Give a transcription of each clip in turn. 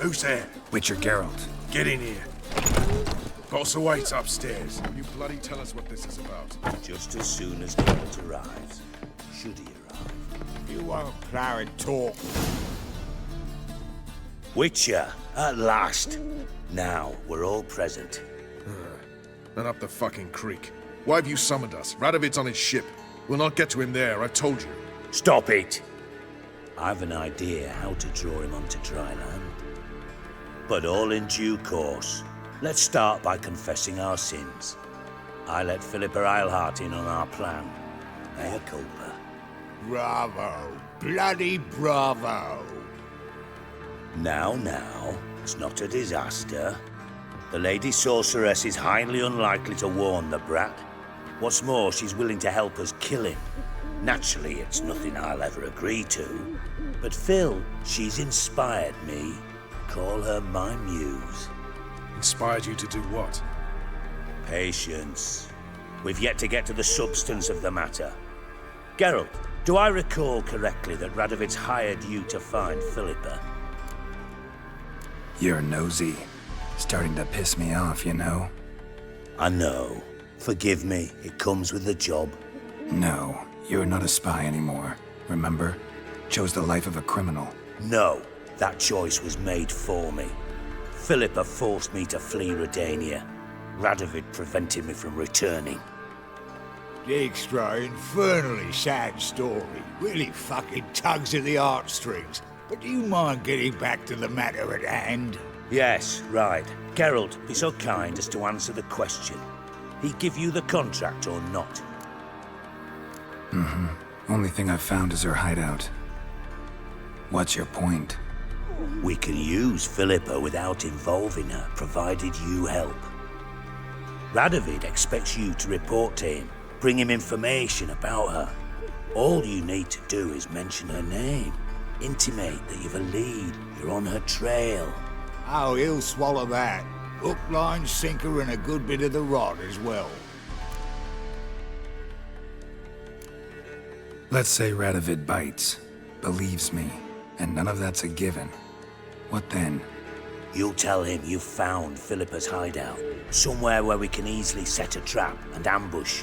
Who's there? Witcher Geralt. Get in here. Boss awaits upstairs. Will you bloody tell us what this is about? Just as soon as Geralt arrives. Should he arrive? You won't plough and talk. Witcher, at last. Now, we're all present. Then up the fucking creek. Why have you summoned us? Radovid's on his ship. We'll not get to him there, I told you. Stop it! I've an idea how to draw him onto dry land. But all in due course. Let's start by confessing our sins. I let Philippa Eilhart in on our plan. Mea culpa. Bravo. Bloody bravo. Now, it's not a disaster. The Lady Sorceress is highly unlikely to warn the brat. What's more, she's willing to help us kill him. Naturally, it's nothing I'll ever agree to. But Phil, she's inspired me. Call her my muse. Inspired you to do what? Patience. We've yet to get to the substance of the matter. Geralt, do I recall correctly that Radovid's hired you to find Philippa? You're nosy. Starting to piss me off, you know? I know. Forgive me, it comes with the job. No, you're not a spy anymore. Remember? Chose the life of a criminal. No, that choice was made for me. Philippa forced me to flee Redania. Radovid prevented me from returning. Dijkstra, infernally sad story. Really fucking tugs at the heartstrings. But do you mind getting back to the matter at hand? Yes, right. Geralt, be so kind as to answer the question. He give you the contract or not? Only thing I've found is her hideout. What's your point? We can use Philippa without involving her, provided you help. Radovid expects you to report to him, bring him information about her. All you need to do is mention her name. Intimate that you've a lead, you're on her trail. Oh, he'll swallow that. Hook, line, sinker, and a good bit of the rod as well. Let's say Radovid bites, believes me, and none of that's a given. What then? You'll tell him you found Philippa's hideout, somewhere where we can easily set a trap and ambush.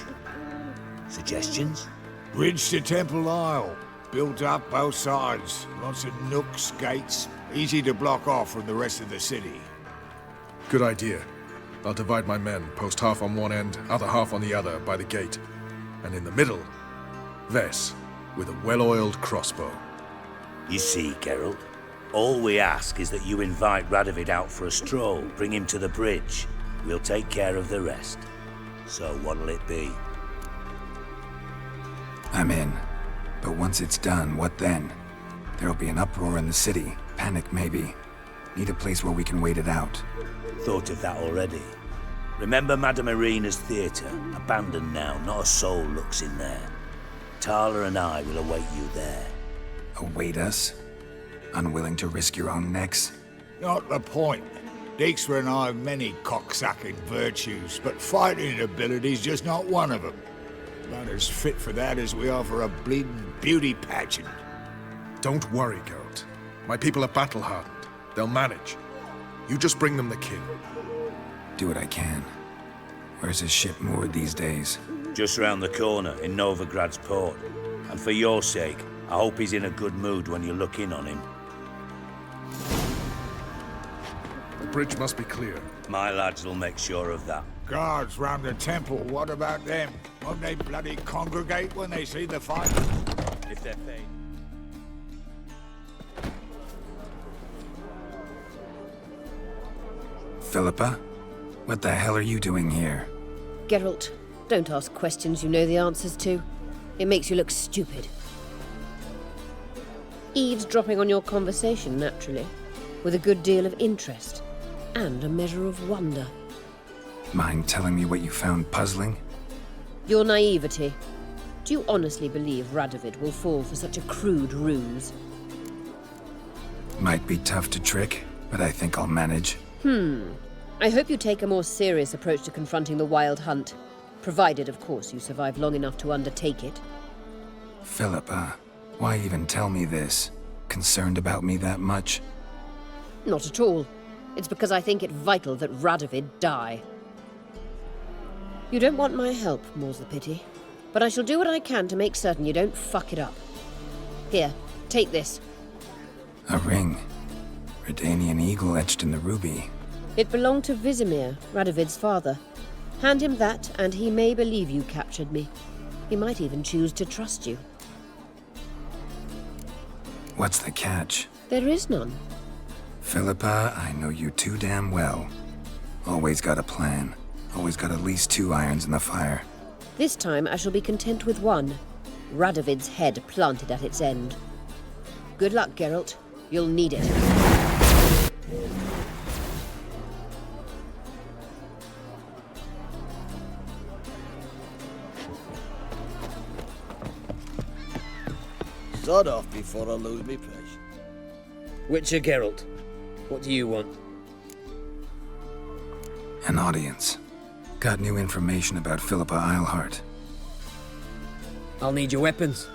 Suggestions? Bridge to Temple Isle. Built up both sides. Lots of nooks, gates. Easy to block off from the rest of the city. Good idea. I'll divide my men, post half on one end, other half on the other, by the gate. And in the middle, Ves, with a well-oiled crossbow. You see, Geralt, all we ask is that you invite Radovid out for a stroll, bring him to the bridge. We'll take care of the rest. So what'll it be? I'm in. But once it's done, what then? There'll be an uproar in the city. Panic, maybe. Need a place where we can wait it out. Thought of that already. Remember Madame Irina's theatre? Abandoned now, not a soul looks in there. Tala and I will await you there. Await us? Unwilling to risk your own necks? Not the point. Dijkstra and I have many cocksucking virtues, but fighting ability's just not one of them. Not as fit for that as we are for a bleeding beauty pageant. Don't worry, Geralt. My people are battle-hardened. They'll manage. You just bring them the king. Do what I can. Where's his ship moored these days? Just round the corner in Novigrad's port. And for your sake, I hope he's in a good mood when you look in on him. The bridge must be clear. My lads will make sure of that. Guards round the temple, what about them? Won't they bloody congregate when they see the fight? If they're paid. Philippa? What the hell are you doing here? Geralt, don't ask questions you know the answers to. It makes you look stupid. Eavesdropping on your conversation, naturally, with a good deal of interest, and a measure of wonder. Mind telling me what you found puzzling? Your naivety. Do you honestly believe Radovid will fall for such a crude ruse? Might be tough to trick, but I think I'll manage. I hope you take a more serious approach to confronting the Wild Hunt. Provided, of course, you survive long enough to undertake it. Philippa, why even tell me this? Concerned about me that much? Not at all. It's because I think it vital that Radovid die. You don't want my help, more's the pity. But I shall do what I can to make certain you don't fuck it up. Here, take this. A ring. Redanian eagle etched in the ruby. It belonged to Vizimir, Radovid's father. Hand him that, and he may believe you captured me. He might even choose to trust you. What's the catch? There is none. Philippa, I know you too damn well. Always got a plan. Always got at least 2 irons in the fire. This time I shall be content with one. Radovid's head planted at its end. Good luck, Geralt. You'll need it. Sod off before I lose me patience. Witcher Geralt, what do you want? An audience. Got new information about Philippa Eilhart. I'll need your weapons.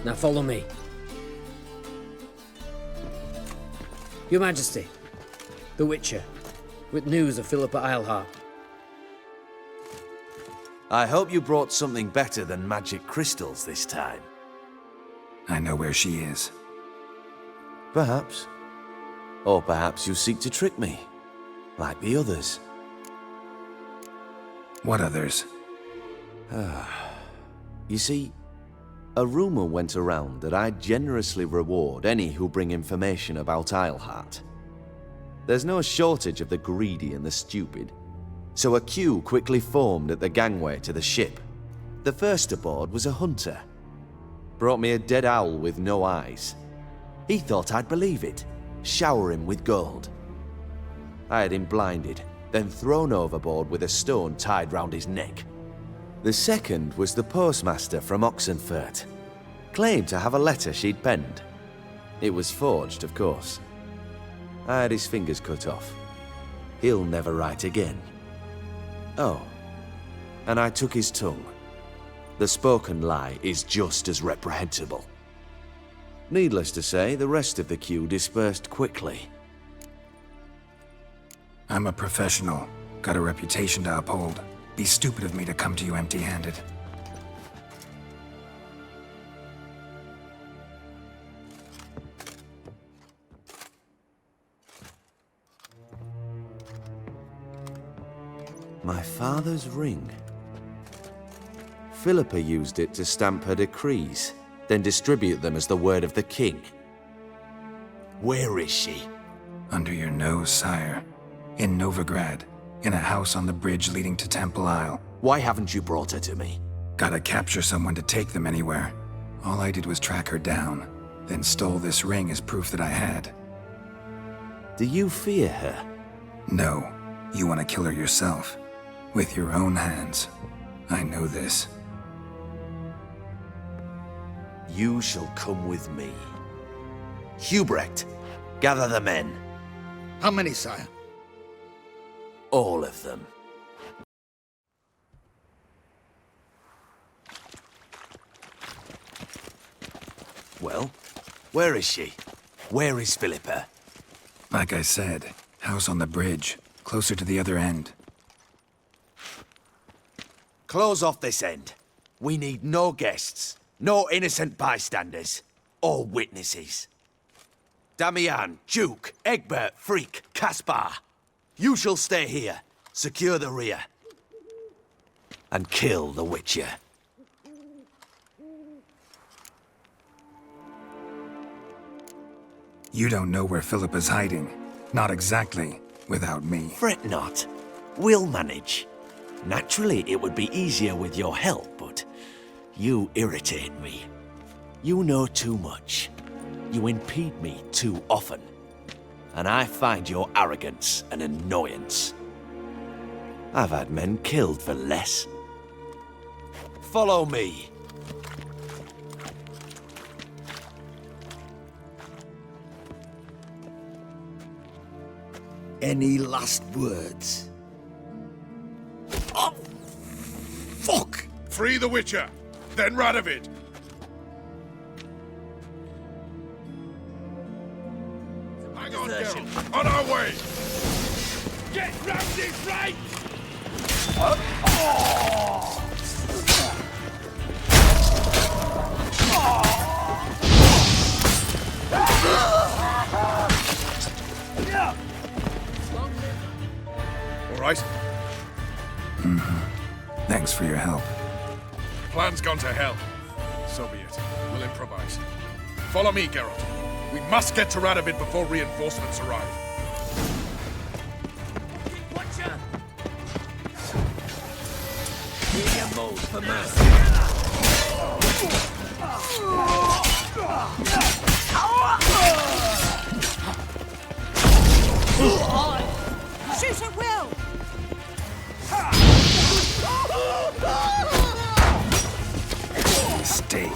Now follow me. Your Majesty, the Witcher, with news of Philippa Eilhart. I hope you brought something better than magic crystals this time. I know where she is. Perhaps. Or perhaps you seek to trick me, like the others. What others? You see, a rumor went around that I generously reward any who bring information about Eilhart. There's no shortage of the greedy and the stupid, so a queue quickly formed at the gangway to the ship. The first aboard was a hunter. Brought me a dead owl with no eyes. He thought I'd believe it, shower him with gold. I had him blinded, then thrown overboard with a stone tied round his neck. The second was the postmaster from Oxenfurt. Claimed to have a letter she'd penned. It was forged, of course. I had his fingers cut off. He'll never write again. Oh, and I took his tongue. The spoken lie is just as reprehensible. Needless to say, the rest of the queue dispersed quickly. I'm a professional. Got a reputation to uphold. Be stupid of me to come to you empty-handed. My father's ring. Philippa used it to stamp her decrees, then distribute them as the word of the king. Where is she? Under your nose, sire. In Novigrad. In a house on the bridge leading to Temple Isle. Why haven't you brought her to me? Gotta capture someone to take them anywhere. All I did was track her down, then stole this ring as proof that I had. Do you fear her? No, you want to kill her yourself. With your own hands. I know this. You shall come with me. Hubrecht, gather the men. How many, sire? All of them. Well, where is she? Where is Philippa? Like I said, house on the bridge, closer to the other end. Close off this end. We need no guests, no innocent bystanders, or witnesses. Damian, Duke, Egbert, Freak, Caspar. You shall stay here, secure the rear, and kill the Witcher. You don't know where Philippa's hiding. Not exactly, without me. Fret not. We'll manage. Naturally, it would be easier with your help, but you irritate me. You know too much. You impede me too often. And I find your arrogance an annoyance. I've had men killed for less. Follow me. Any last words? Oh, fuck! Free the Witcher, then Radovid. Hang on, Geralt. On our way! Get round this right! All right? Thanks for your help. Plan's gone to hell. So be it. We'll improvise. Follow me, Geralt. We must get to Radovid before reinforcements arrive. Watcher! Here you move for mercy. Shoot at will! Stay.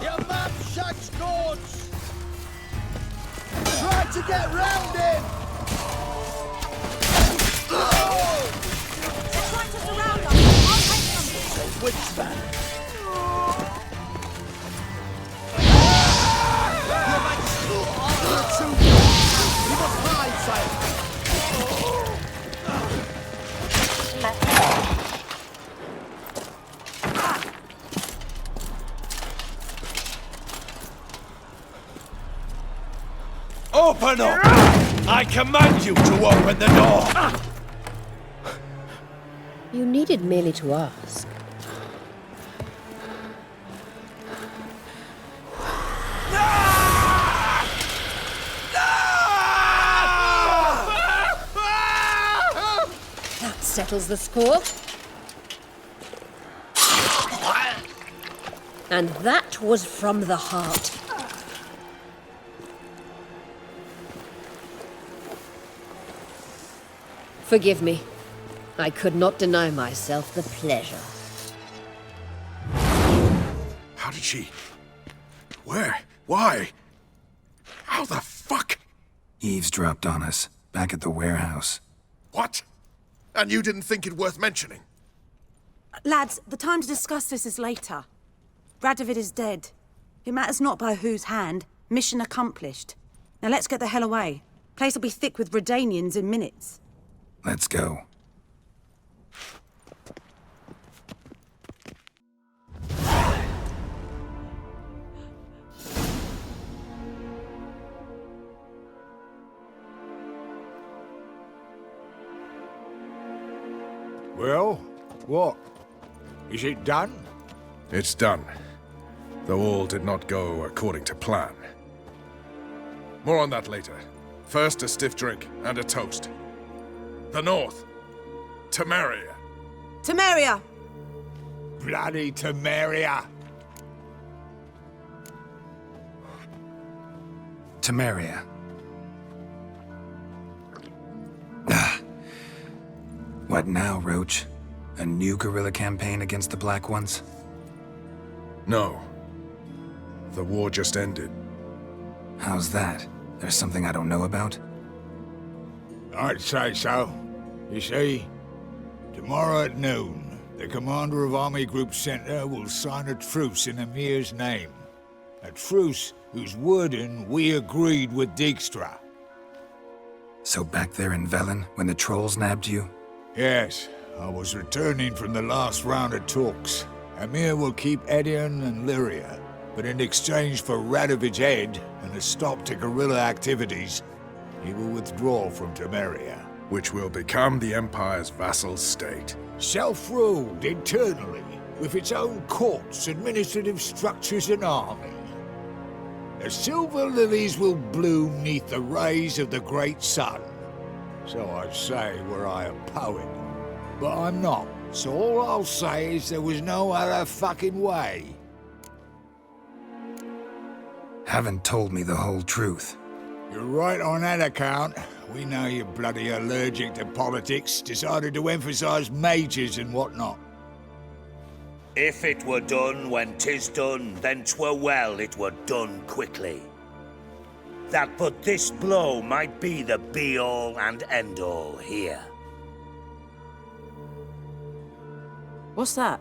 Your map shacks goats! Try to get round him! They're trying to surround us. I'll take them. Which man? We must hide, sire! Open up! I command you to open the door! You needed merely to ask. That settles the score. And that was from the heart. Forgive me. I could not deny myself the pleasure. How did she... Where? Why? How the fuck? Eavesdropped on us, back at the warehouse. What? And you didn't think it worth mentioning? Lads, the time to discuss this is later. Radovid is dead. It matters not by whose hand. Mission accomplished. Now let's get the hell away. Place will be thick with Redanians in minutes. Let's go. Well, what? Is it done? It's done. Though all did not go according to plan. More on that later. First, a stiff drink and a toast. The North. Temeria. Temeria! Bloody Temeria! Temeria. Ah. What now, Roach? A new guerrilla campaign against the Black Ones? No. The war just ended. How's that? There's something I don't know about? I'd say so. You see, tomorrow at noon, the commander of Army Group Center will sign a truce in Emir's name. A truce whose wording we agreed with Dijkstra. So back there in Velen, when the trolls nabbed you? Yes, I was returning from the last round of talks. Emir will keep Edion and Lyria, but in exchange for Radovid's head and a stop to guerrilla activities, he will withdraw from Temeria. Which will become the Empire's vassal state. Self-ruled internally, with its own courts, administrative structures and army. The silver lilies will bloom neath the rays of the great sun. So I'd say were I a poet. But I'm not, so all I'll say is there was no other fucking way. Haven't told me the whole truth. You're right on that account. We know you're bloody allergic to politics, decided to emphasize majors and whatnot. If it were done when 'tis done, then 'twere well it were done quickly. That but this blow might be the be-all and end-all here. What's that?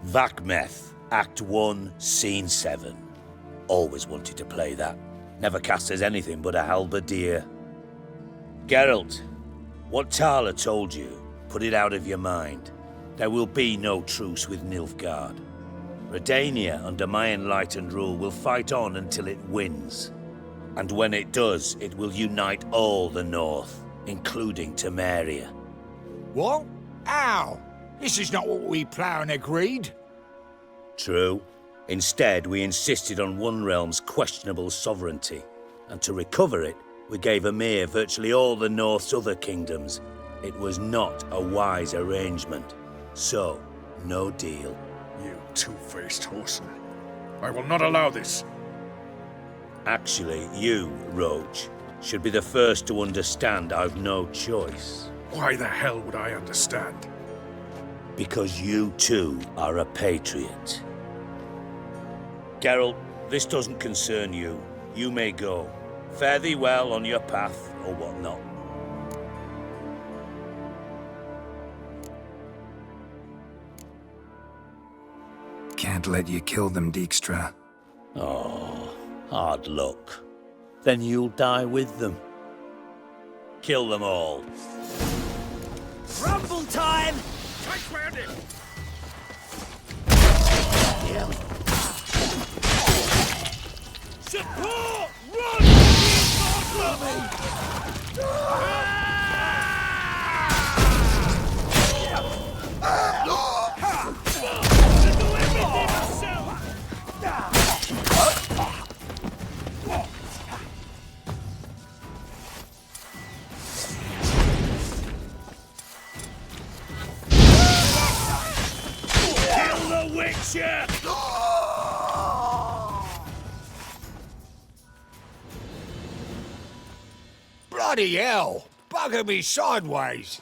Vakmeth, Act 1, Scene 7. Always wanted to play that. Never cast as anything but a halberdier. Geralt, what Tala told you, put it out of your mind. There will be no truce with Nilfgaard. Redania, under my enlightened rule, will fight on until it wins. And when it does, it will unite all the North, including Temeria. What? How? This is not what we Plough agreed. True. Instead, we insisted on one realm's questionable sovereignty. And to recover it, we gave Emir virtually all the North's other kingdoms. It was not a wise arrangement. So, no deal. You two-faced whoreson. I will not allow this. Actually, you, Roach, should be the first to understand I've no choice. Why the hell would I understand? Because you too are a patriot. Geralt, this doesn't concern you. You may go. Fare thee well on your path, or whatnot. Can't let you kill them, Dijkstra. Oh, hard luck. Then you'll die with them. Kill them all. Rumble time! Take round him! Support! Run! Kill the Witcher! Bloody hell! Bugger me sideways!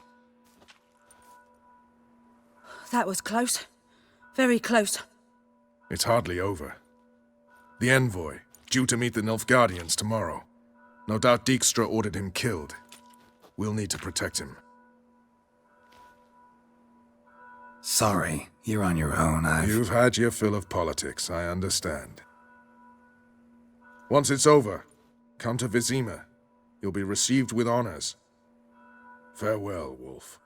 That was close. Very close. It's hardly over. The envoy, due to meet the Nilfgaardians tomorrow. No doubt Dijkstra ordered him killed. We'll need to protect him. Sorry, you're on your own. You've had your fill of politics, I understand. Once it's over, come to Vizima. You'll be received with honors. Farewell, Wolf.